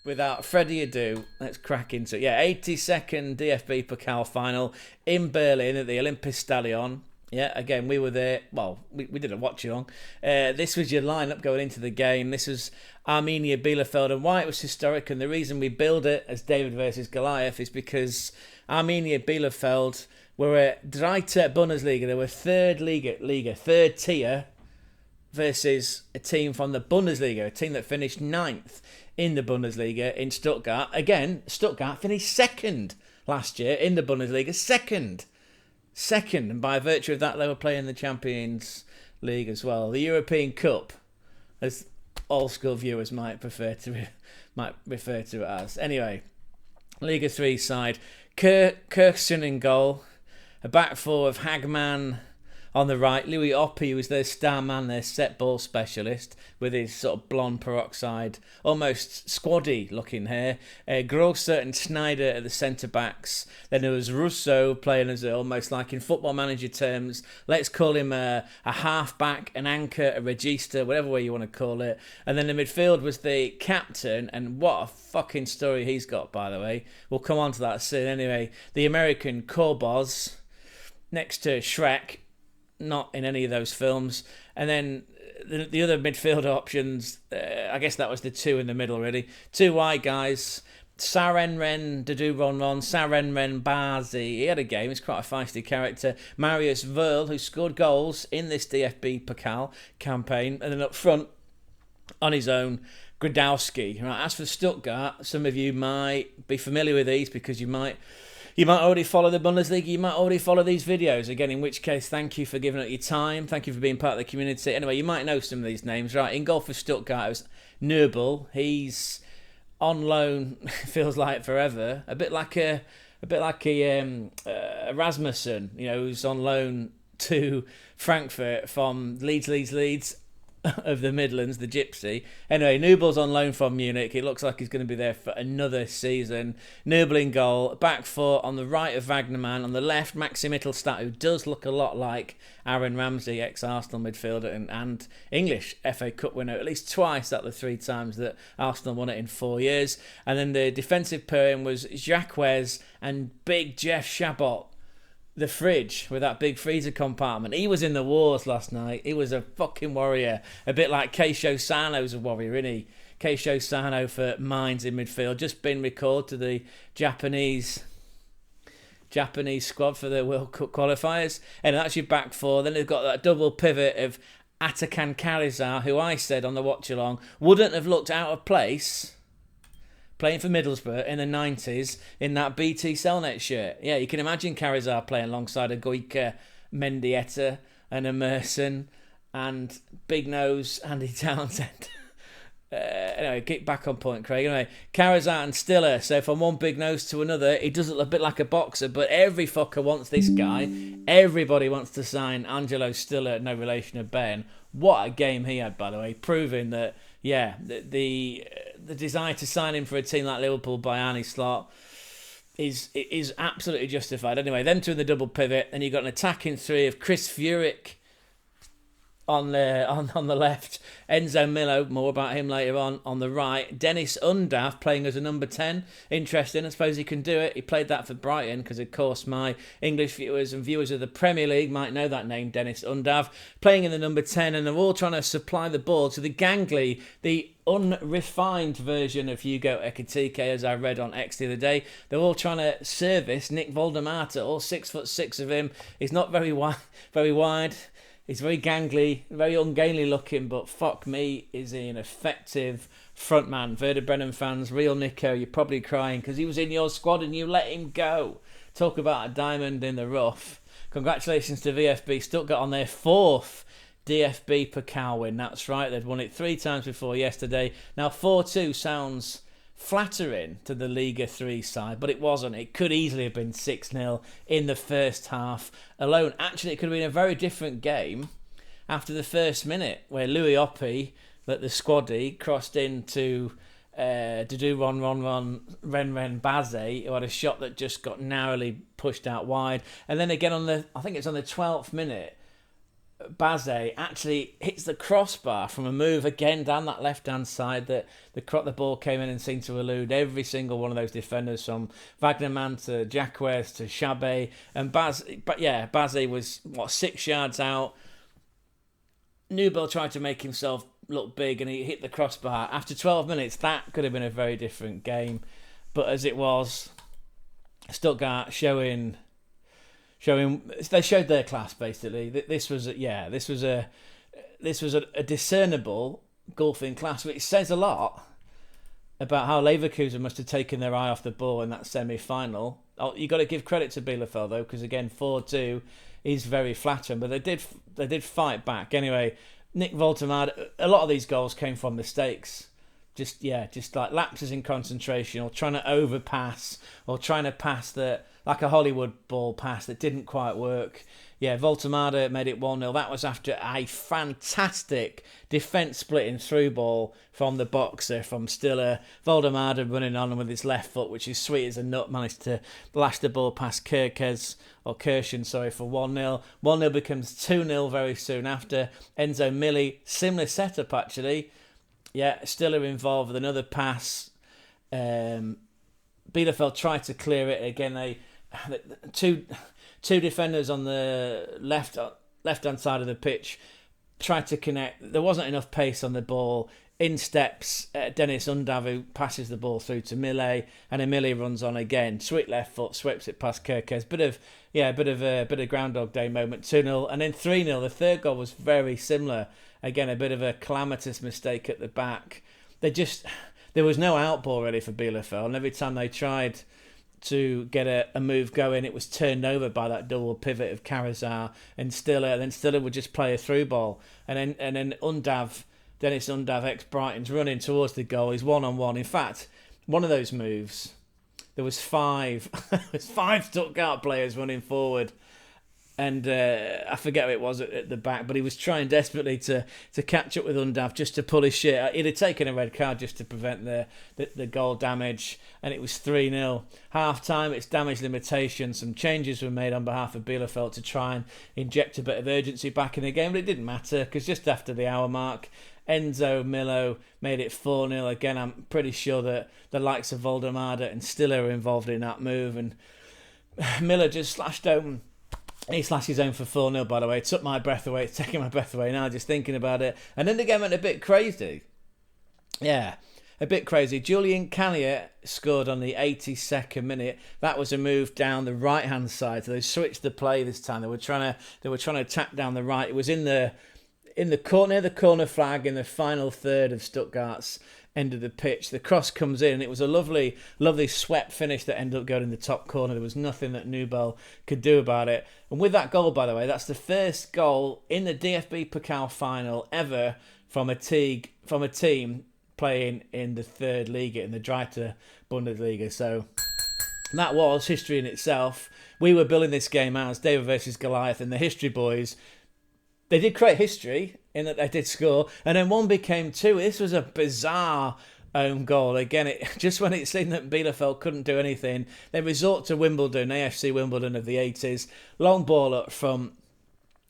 without further ado, let's crack into it. Yeah, 82nd DFB Pokal final in Berlin at the Olympiastadion. Yeah, again, we were there. Well, we did a watch-along. This was your lineup going into the game. This was Arminia Bielefeld, and why it was historic, and the reason we billed it as David versus Goliath is because Arminia Bielefeld were a Dritte Bundesliga. They were third tier, versus a team from the Bundesliga, a team that finished 9th in the Bundesliga in Stuttgart. Again, Stuttgart finished second last year in the Bundesliga. Second. And by virtue of that, they were playing the Champions League as well. The European Cup, as old school viewers might refer to it as. Anyway, Liga 3 side. Kirsten in goal. A back four of Hagman on the right. Louis Oppi was their star man, their set ball specialist, with his sort of blonde peroxide, almost squaddy looking hair. Grosser and Schneider at the centre backs. Then there was Russo playing as almost like in football manager terms, let's call him a half back, an anchor, a regista, whatever way you want to call it. And then the midfield was the captain, and what a fucking story he's got, by the way. We'll come on to that soon. Anyway, the American Corboz next to Shrek. Not in any of those films. And then the other midfield options, I guess that was the two in the middle, really. Two wide guys, Sarenren, Dudu Ronron, Sarenren Bazi. He had a game, he's quite a feisty character. Marius Verl, who scored goals in this DFB Pokal campaign. And then up front, on his own, Gradowski. Right, as for Stuttgart, some of you might be familiar with these because you might already follow the Bundesliga, you might already follow these videos. Again, in which case, thank you for giving up your time. Thank you for being part of the community. Anyway, you might know some of these names. Right, in goal for Stuttgart, it was Nöbel. He's on loan, feels like forever. A bit like a Rasmussen, who's on loan to Frankfurt from Leeds of the Midlands, the Gypsy. Anyway, Nubel's on loan from Munich. It looks like he's going to be there for another season. Nubel in goal. Back four on the right of Wagnerman. On the left, Maxim Mittelstadt, who does look a lot like Aaron Ramsey, ex-Arsenal midfielder and English FA Cup winner at least twice out of the 3 times that Arsenal won it in 4 years. And then the defensive pairing was Jacques and Big Jeff Chabot. The fridge with that big freezer compartment. He was in the wars last night. He was a fucking warrior. A bit like Keisho Sano's a warrior, isn't he? Keisho Sano for Mainz in midfield. Just been recalled to the Japanese squad for the World Cup qualifiers. And that's your back four. Then they've got that double pivot of Atakan Karizar, who I said on the watch-along wouldn't have looked out of place playing for Middlesbrough in the 90s in that BT Cellnet shirt. Yeah, you can imagine Karizar playing alongside a Goika Mendieta and a Merson and Big Nose Andy Townsend. Anyway, get back on point, Craig. Anyway, Karizar and Stiller. So from one big nose to another, he does look a bit like a boxer, but every fucker wants this guy. Everybody wants to sign Angelo Stiller, no relation of Ben. What a game he had, by the way, proving that, yeah, the desire to sign him for a team like Liverpool by Arne Slot is absolutely justified. Anyway, them two in the double pivot, and you've got an attacking three of Chris Furyk on the left, Enzo Millo, more about him later on the right, Dennis Undav playing as a number 10. Interesting, I suppose he can do it. He played that for Brighton because, of course, my English viewers and viewers of the Premier League might know that name, Dennis Undav, playing in the number 10, and they're all trying to supply the ball to the gangly, the unrefined version of Hugo Ekitike, as I read on X the other day. They're all trying to service Nick Voldemata, all 6'6" of him. He's not very wide. He's very gangly, very ungainly looking, but fuck me, is he an effective frontman. Werder Bremen fans, real Nico, you're probably crying because he was in your squad and you let him go. Talk about a diamond in the rough. Congratulations to VfB Stuttgart on their 4th DFB Pokal win. That's right, they'd won it 3 times before yesterday. Now 4-2 sounds flattering to the Liga 3 side, but it wasn't. It could easily have been 6-0 in the first half alone. Actually, it could have been a very different game after the first minute, where Louis Oppi, that the squaddy, crossed into Dudu Ren Baze, who had a shot that just got narrowly pushed out wide. And then again I think it's on the 12th minute, Baze actually hits the crossbar from a move again down that left-hand side that the ball came in and seemed to elude every single one of those defenders, from Wagnerman to Jacques to Chabet. And Baze was, 6 yards out. Newbell tried to make himself look big and he hit the crossbar. After 12 minutes, that could have been a very different game. But as it was, Stuttgart they showed their class basically. This was a discernible golfing class, which says a lot about how Leverkusen must have taken their eye off the ball in that semi-final. You got to give credit to Bielefeld though, because again 4-2 is very flattering, but they did fight back. Anyway, Nick Woltemade, a lot of these goals came from mistakes. Just like lapses in concentration, or trying to overpass, or trying to pass like a Hollywood ball pass that didn't quite work. Yeah, Woltemade made it 1-0. That was after a fantastic defence splitting through ball from the boxer, from Stiller. Woltemade running on with his left foot, which is sweet as a nut, managed to lash the ball past Kirchen for 1-0. 1-0 becomes 2-0 very soon after. Enzo Milli, similar setup actually. Yeah, Stiller involved with another pass. Bielefeld tried to clear it again. Two defenders on the left-hand side of the pitch tried to connect. There wasn't enough pace on the ball. In steps Dennis Undav, who passes the ball through to Millet, and Millet runs on again. Sweet left foot, sweeps it past Kirkes. Bit of Groundhog Day moment. 2-0, and then 3-0. The third goal was very similar. Again, a bit of a calamitous mistake at the back. There was no out ball ready for Bielefeld, and every time they tried to get a move going, it was turned over by that double pivot of Karazar and Stiller. Then Stiller would just play a through ball, and then Dennis Undav, ex-Brighton's running towards the goal. He's 1-on-1. In fact, one of those moves, there was five Stuttgart players running forward. And I forget who it was at the back, but he was trying desperately to catch up with Undav, just to pull his shit. He'd have taken a red card just to prevent the goal damage, and it was 3-0. Half-time, it's damage limitation. Some changes were made on behalf of Bielefeld to try and inject a bit of urgency back in the game, but it didn't matter, because just after the hour mark, Enzo Millo made it 4-0. Again, I'm pretty sure that the likes of Woltemade and Stiller were involved in that move, and Miller just slashed open. He slashed his own for 4-0, by the way. It took my breath away. It's taking my breath away now just thinking about it. And then the game went a bit crazy. Yeah, a bit crazy. Julian Callier scored on the 82nd minute. That was a move down the right-hand side. So they switched the play this time. They were trying to attack down the right. It was in the corner, the corner flag in the final third of Stuttgart's end of the pitch. The cross comes in, and it was a lovely swept finish that ended up going in the top corner. There was nothing that Newbell could do about it. And with that goal, by the way, that's the first goal in the DFB Pokal final ever from a team playing in the third Liga, in the Dritte Bundesliga. So that was history in itself. We were billing this game as David versus Goliath, and the history boys, they did create history in that they did score, and then 1 became 2. This was a bizarre own goal. Again, just when it seemed that Bielefeld couldn't do anything, they resort to Wimbledon, AFC Wimbledon of the 80s. Long ball up from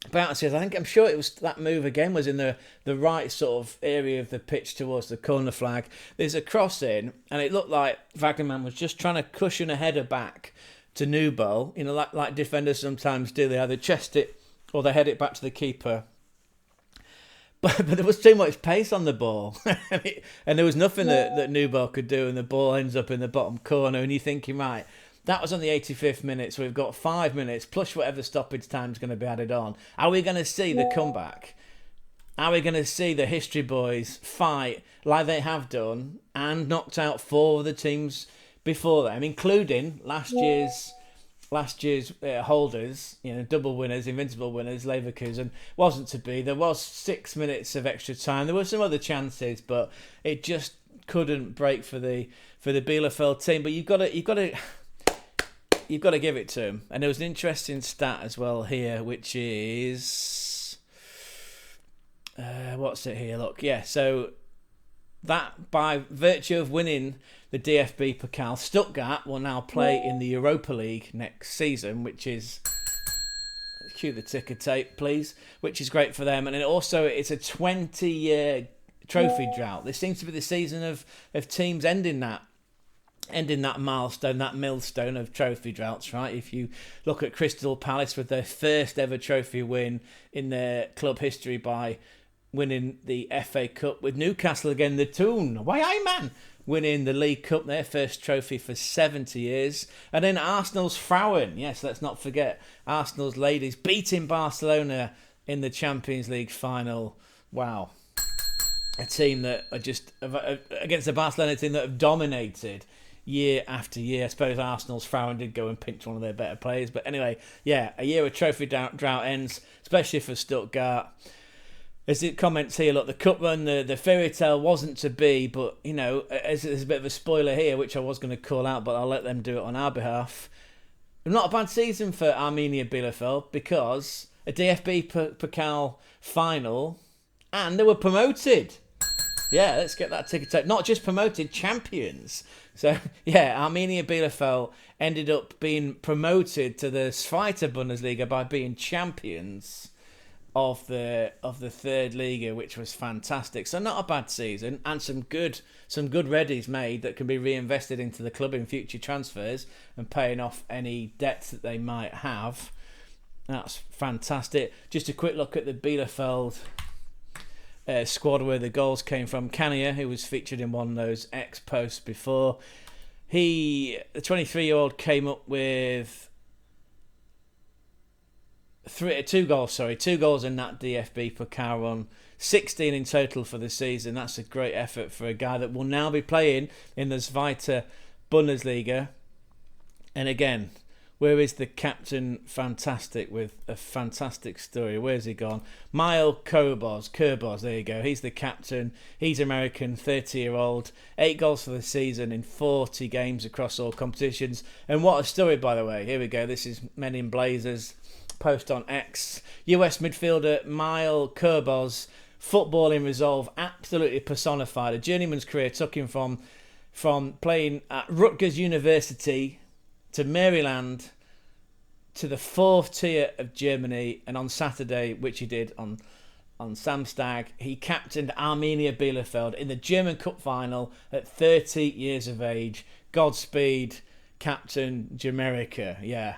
bounces. I'm sure it was that move again was in the right sort of area of the pitch towards the corner flag. There's a cross in, and it looked like Wagnerman was just trying to cushion a header back to Newbell. You know, like defenders sometimes do. They either chest it or they head it back to the keeper. But there was too much pace on the ball. And there was nothing that Newbell could do, and the ball ends up in the bottom corner, and you're thinking, right, that was on the 85th minute, so we've got 5 minutes, plus whatever stoppage time is going to be added on. Are we going to see the comeback? Are we going to see the history boys fight like they have done and knocked out 4 of the teams before them, including last year's holders, double winners, invincible winners, Leverkusen? Wasn't to be. There was 6 minutes of extra time. There were some other chances, but it just couldn't break for the Bielefeld team. But you've got to give it to them. And there was an interesting stat as well here, which is what's it here? Look, yeah. So that by virtue of winning the DFB Pokal, Stuttgart will now play in the Europa League next season, which is Cue the ticker tape, please, which is great for them. And then also, it's a 20-year trophy drought. This seems to be the season of teams ending that milestone, that millstone of trophy droughts, right? If you look at Crystal Palace with their first ever trophy win in their club history by winning the FA Cup, with Newcastle again, the Toon, why aye man, winning the League Cup, their first trophy for 70 years. And then Arsenal's Frauen, yes, let's not forget, Arsenal's ladies beating Barcelona in the Champions League final. Wow. A team that are just, against the Barcelona team that have dominated year after year. I suppose Arsenal's Frauen did go and pinch one of their better players. But anyway, yeah, a year of trophy drought ends, especially for Stuttgart. As it comments here, look, the cup run, the fairy tale wasn't to be, but, you know, there's a bit of a spoiler here, which I was going to call out, but I'll let them do it on our behalf. Not a bad season for Arminia Bielefeld, because a DFB Pokal final, and they were promoted. Yeah, let's get that ticker tape. Not just promoted, champions. So, yeah, Arminia Bielefeld ended up being promoted to the Zweite Bundesliga by being champions of the third Liga, which was fantastic. So not a bad season, and some good readies made that can be reinvested into the club in future transfers and paying off any debts that they might have. That's fantastic. Just a quick look at the Bielefeld squad where the goals came from. Kania, who was featured in one of those X posts before, the 23-year-old came up with two goals in that DFB Pokal run, 16 in total for the season. That's a great effort for a guy that will now be playing in the Zweite Bundesliga. And again, where is the captain? Fantastic, with a fantastic story. Where's he gone? Mile Kurbos, there you go. He's the captain. He's American, 30-year-old. 8 goals for the season in 40 games across all competitions. And what a story, by the way. Here we go. This is Men in Blazers post on X. US midfielder Mile Kurbos, footballing resolve absolutely personified. A journeyman's career took him from playing at Rutgers University to Maryland to the 4th tier of Germany, and on Saturday, which he did on Samstag, he captained Arminia Bielefeld in the German Cup final at 30 years of age. Godspeed, Captain Jamaica. Yeah.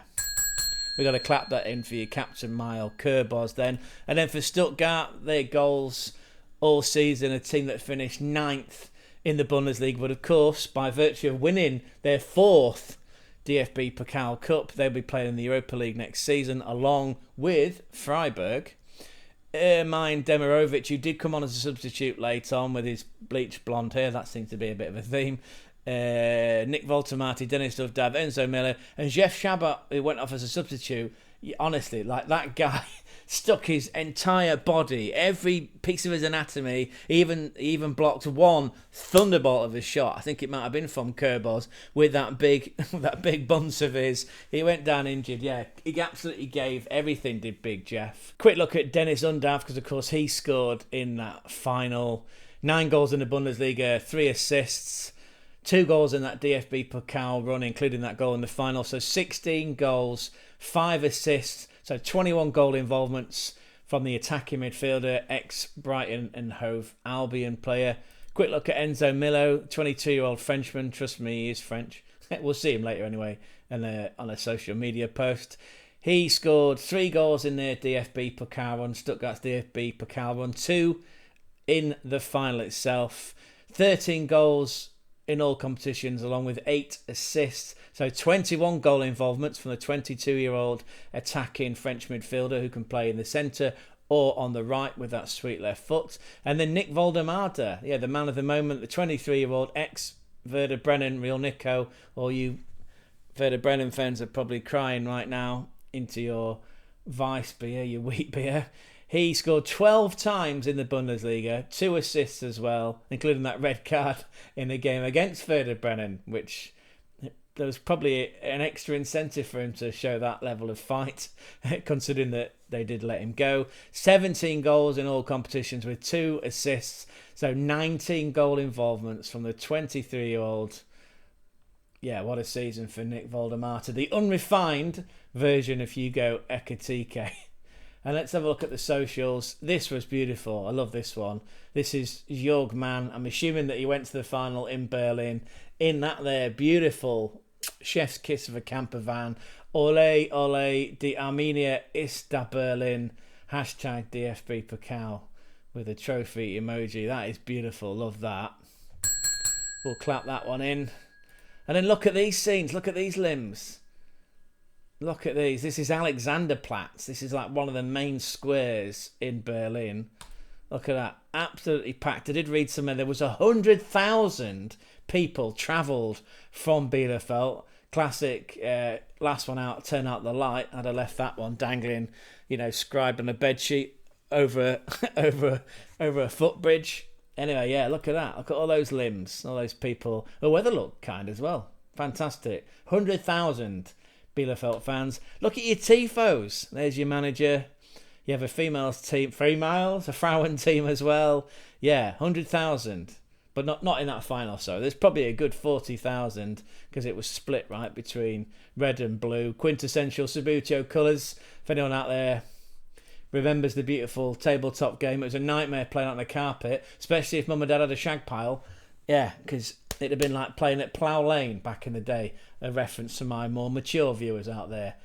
We've got to clap that in for you, Captain Mile Kurbos then. And then for Stuttgart, their goals all season, a team that finished 9th in the Bundesliga, but of course, by virtue of winning their 4th DFB Pokal Cup, they'll be playing in the Europa League next season, along with Freiburg. Ermine Demirovic, who did come on as a substitute late on with his bleached blonde hair, that seems to be a bit of a theme. Nick Woltemade, Dennis Dovdav, Enzo Miller, and Jeff Shabbat, who went off as a substitute. Honestly, like, that guy stuck his entire body, every piece of his anatomy, even blocked one thunderbolt of his shot. I think it might have been from Kurbos with that big bunce of his. He went down injured. Yeah, he absolutely gave everything, did Big Jeff. Quick look at Dennis Undav, because of course he scored in that final. 9 goals in the Bundesliga, 3 assists. 2 goals in that DFB Pokal run, including that goal in the final. So 16 goals, 5 assists. So 21 goal involvements from the attacking midfielder, ex-Brighton and Hove Albion player. Quick look at Enzo Millo, 22-year-old Frenchman. Trust me, he is French. We'll see him later anyway on a social media post. He scored 3 goals in their DFB Pokal run, Stuttgart's DFB Pokal run, 2 in the final itself. 13 goals in all competitions, along with 8 assists. So 21 goal involvements from the 22-year-old attacking French midfielder, who can play in the centre or on the right with that sweet left foot. And then Nick Voldemade, yeah, the man of the moment, the 23-year-old ex-Werder Bremen, Real Nico. All you Werder Bremen fans are probably crying right now into your Weiss beer, your wheat beer. He scored 12 times in the Bundesliga, 2 assists as well, including that red card in the game against Werder Bremen, which there was probably an extra incentive for him to show that level of fight, considering that they did let him go. 17 goals in all competitions with 2 assists, so 19 goal involvements from the 23-year-old. Yeah, what a season for Nick Voldemade, the unrefined version of Hugo Ekitike. And let's have a look at the socials. This was beautiful. I love this one. This is Jörg Mann. I'm assuming that he went to the final in Berlin in that there beautiful chef's kiss of a camper van. Ole, ole, die Arminia ist da Berlin. Hashtag DFB Pokal with a trophy emoji. That is beautiful. Love that. We'll clap that one in. And then look at these scenes. Look at these limbs. Look at these. This is Alexanderplatz. This is like one of the main squares in Berlin. Look at that. Absolutely packed. I did read somewhere there was 100,000 people travelled from Bielefeld. Classic last one out, turn out the light. I'd have left that one dangling, you know, scribed on a bedsheet over a footbridge. Anyway, yeah, look at that. Look at all those limbs, all those people. The weather looked kind as well. Fantastic. 100,000 Bielefeld fans. Look at your tifos. There's your manager. You have a females team, a Frauen team as well. Yeah, 100,000. But not in that final, so there's probably a good 40,000 because it was split, right, between red and blue. Quintessential Subbuteo colours. If anyone out there remembers the beautiful tabletop game, it was a nightmare playing on the carpet, especially if mum and dad had a shag pile. Yeah, because it'd have been like playing at Plough Lane back in the day. A reference to my more mature viewers out there.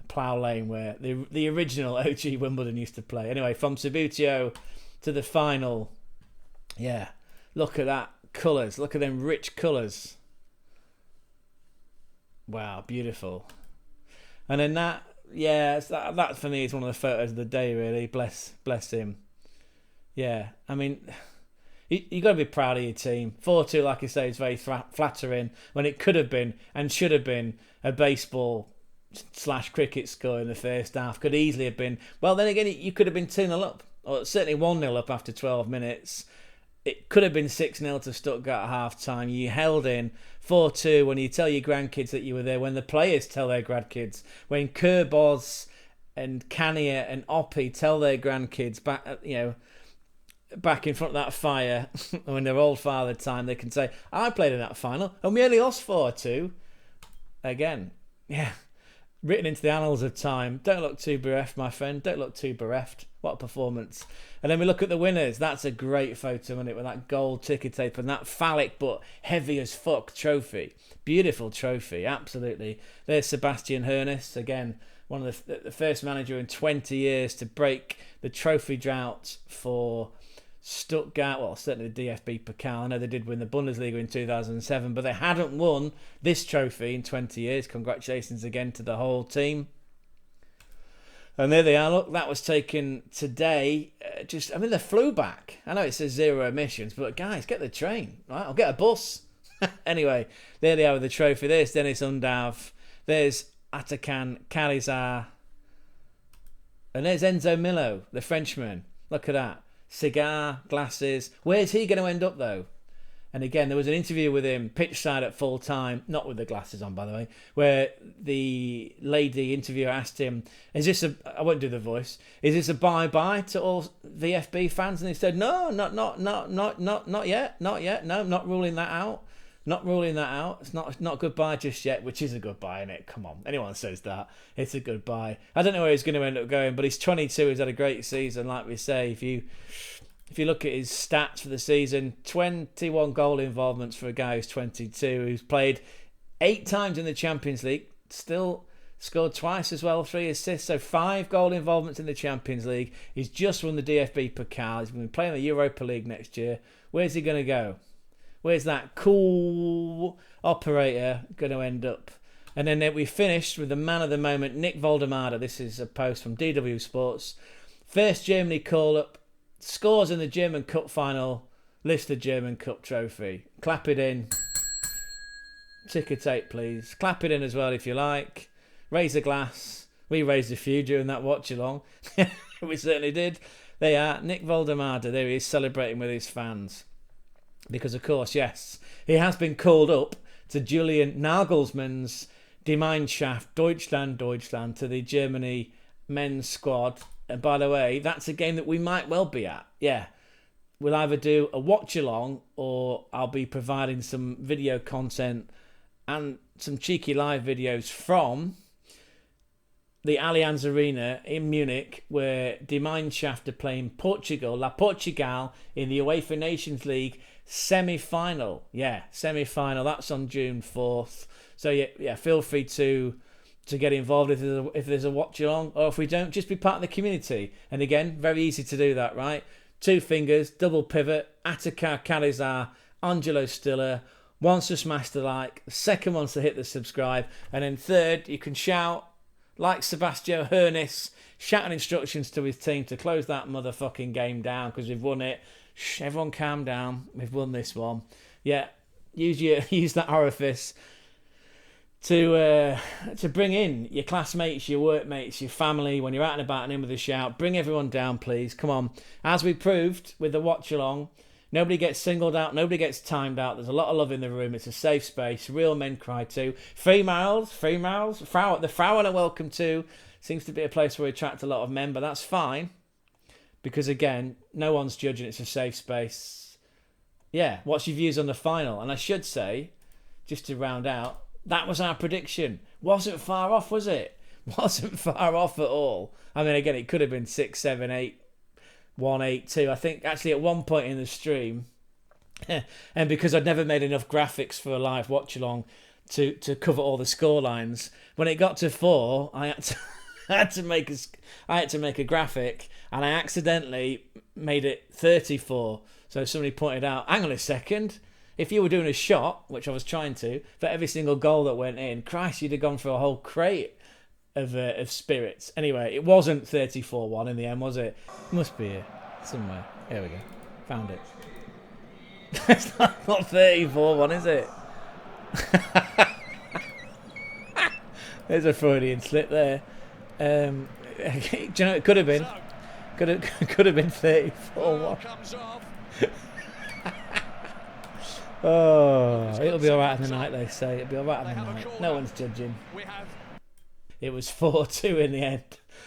Plough Lane, where the original OG Wimbledon used to play. Anyway, from Subbuteo to the final. Yeah, look at that colours. Look at them rich colours. Wow, beautiful. And then that, yeah, that for me is one of the photos of the day, really. Bless him. Yeah, I mean, you got to be proud of your team. 4-2, like I say, is very flattering when it could have been and should have been a baseball/cricket score in the first half. Could easily have been. Well, then again, you could have been 2-0 up, or certainly 1-0 up after 12 minutes. It could have been 6-0 to Stuttgart at half-time. You held in 4-2 when you tell your grandkids that you were there, when the players tell their grandkids, when Kerboz and Kania and Oppie tell their grandkids back, back in front of that fire, when they're old father time, they can say, I played in that final and we only lost 4-2. Again, yeah, written into the annals of time. Don't look too bereft, my friend. Don't look too bereft. What a performance. And then we look at the winners. That's a great photo, isn't it? With that gold ticker tape and that phallic but heavy as fuck trophy. Beautiful trophy, absolutely. There's Sebastian Hoeneß, again, one of the first manager in 20 years to break the trophy drought for Stuttgart. Well, certainly the DFB Pokal. I know they did win the Bundesliga in 2007, but they hadn't won this trophy in 20 years. Congratulations again to the whole team. And there they are. Look, that was taken today. They flew back. I know it says 0 emissions, but guys, get the train, right? I'll get a bus. Anyway, there they are with the trophy. There's Dennis Undav. There's Atakan Kalizar. And there's Enzo Millo, the Frenchman. Look at that. Cigar, glasses. Where's he going to end up, though? And again, there was an interview with him, pitch side at full time, not with the glasses on, by the way, where the lady interviewer asked him, I won't do the voice, is this a bye-bye to all VfB fans? And he said, no, not yet, no, not ruling that out. Not ruling that out. It's not goodbye just yet, which is a goodbye, isn't it? Come on. Anyone says that, it's a goodbye. I don't know where he's going to end up going, but he's 22. He's had a great season, like we say. If you look at his stats for the season, 21 goal involvements for a guy who's 22, who's played 8 times in the Champions League, still scored twice as well, 3 assists, so 5 goal involvements in the Champions League. He's just won the DFB Pokal. He's going to be playing the Europa League next year. Where's he going to go? Where's that cool operator going to end up? And then we finished with the man of the moment, Nick Voldemade. This is a post from DW Sports. First Germany call-up, scores in the German Cup final, lifts the German Cup trophy. Clap it in. Ticker tape, please. Clap it in as well if you like. Raise a glass. We raised a few during that watch-along. We certainly did. There you are. Nick Voldemade. There he is, celebrating with his fans. Because, of course, yes, he has been called up to Julian Nagelsmann's Gemeinschaft Deutschland to the Germany men's squad. And by the way, that's a game that we might well be at. Yeah, we'll either do a watch-along or I'll be providing some video content and some cheeky live videos from the Allianz Arena in Munich, where Die Mannschaft are playing Portugal, La Portugal, in the UEFA Nations League semi-final. Yeah, semi-final. That's on June 4th. So yeah, feel free to get involved if there's a watch along, or if we don't, just be part of the community. And again, very easy to do that, right? 2 fingers, double pivot, Atakar Kalizar, Angelo Stiller. One's to smash the like, the second one's to hit the subscribe, and then third, you can shout, like Sebastian Hoeneß, shouting instructions to his team to close that motherfucking game down because we've won it. Shh, everyone calm down. We've won this one. Yeah, use that orifice to bring in your classmates, your workmates, your family when you're out and about and in with a shout. Bring everyone down, please. Come on. As we proved with the watch along, nobody gets singled out, nobody gets timed out. There's a lot of love in the room. It's a safe space. Real men cry too. Females. The Frauen are welcome too. Seems to be a place where we attract a lot of men, but that's fine. Because again, no one's judging. It's a safe space. Yeah, what's your views on the final? And I should say, just to round out, that was our prediction. Wasn't far off, was it? Wasn't far off at all. I mean, again, it could have been 6, 7, 8, 1, 8, 2. I think actually at one point in the stream, and because I'd never made enough graphics for a live watch along to cover all the score lines, when it got to 4, I had to make a graphic, and I accidentally made it 34. So somebody pointed out, hang on a second. If you were doing a shot, which I was trying to, for every single goal that went in, Christ, you'd have gone for a whole crate of spirits. Anyway, it wasn't 34-1 in the end, was it? It must be here somewhere. Here we go. Found it. It's not 34-1, is it? There's a Freudian slip there. Do you know it could have been? Could have been 34-1. Oh, it'll be alright in the night, they say. It'll be alright in the night. No one's judging. It was 4-2 in the end.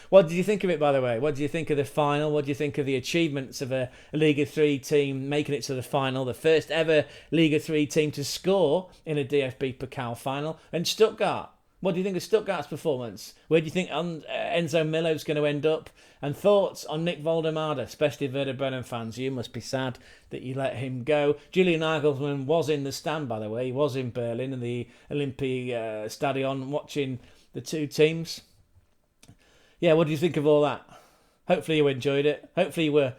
What did you think of it, by the way? What did you think of the final? What do you think of the achievements of a Liga 3 team making it to the final? The first ever Liga 3 team to score in a DFB Pokal final. And Stuttgart. What do you think of Stuttgart's performance? Where do you think Enzo Millot's going to end up? And thoughts on Nick Voldemade, especially Werder Bremen fans. You must be sad that you let him go. Julian Nagelsmann was in the stand, by the way. He was in Berlin in the Olympic Stadion watching the 2 teams. Yeah, what do you think of all that? Hopefully you enjoyed it. Hopefully you were.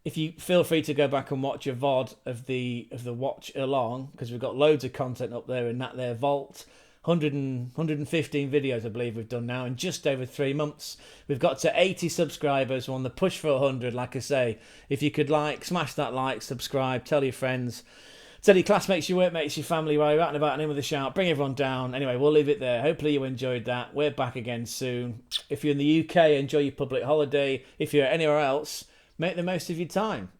If you feel free to go back and watch a VOD of the watch along, because we've got loads of content up there in that there vault. 115 videos, I believe we've done now in just over 3 months. We've got to 80 subscribers. We're on the push for 100, like I say. If you could smash that like, subscribe, tell your friends, tell your classmates, your workmates, your family while you're out and about and in with a shout. Bring everyone down. Anyway, we'll leave it there. Hopefully you enjoyed that. We're back again soon. If you're in the UK, enjoy your public holiday. If you're anywhere else, make the most of your time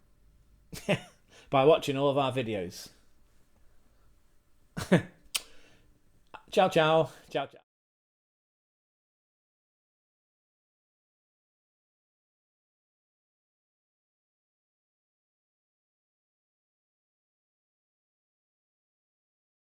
by watching all of our videos. Ciao, ciao. Ciao, ciao.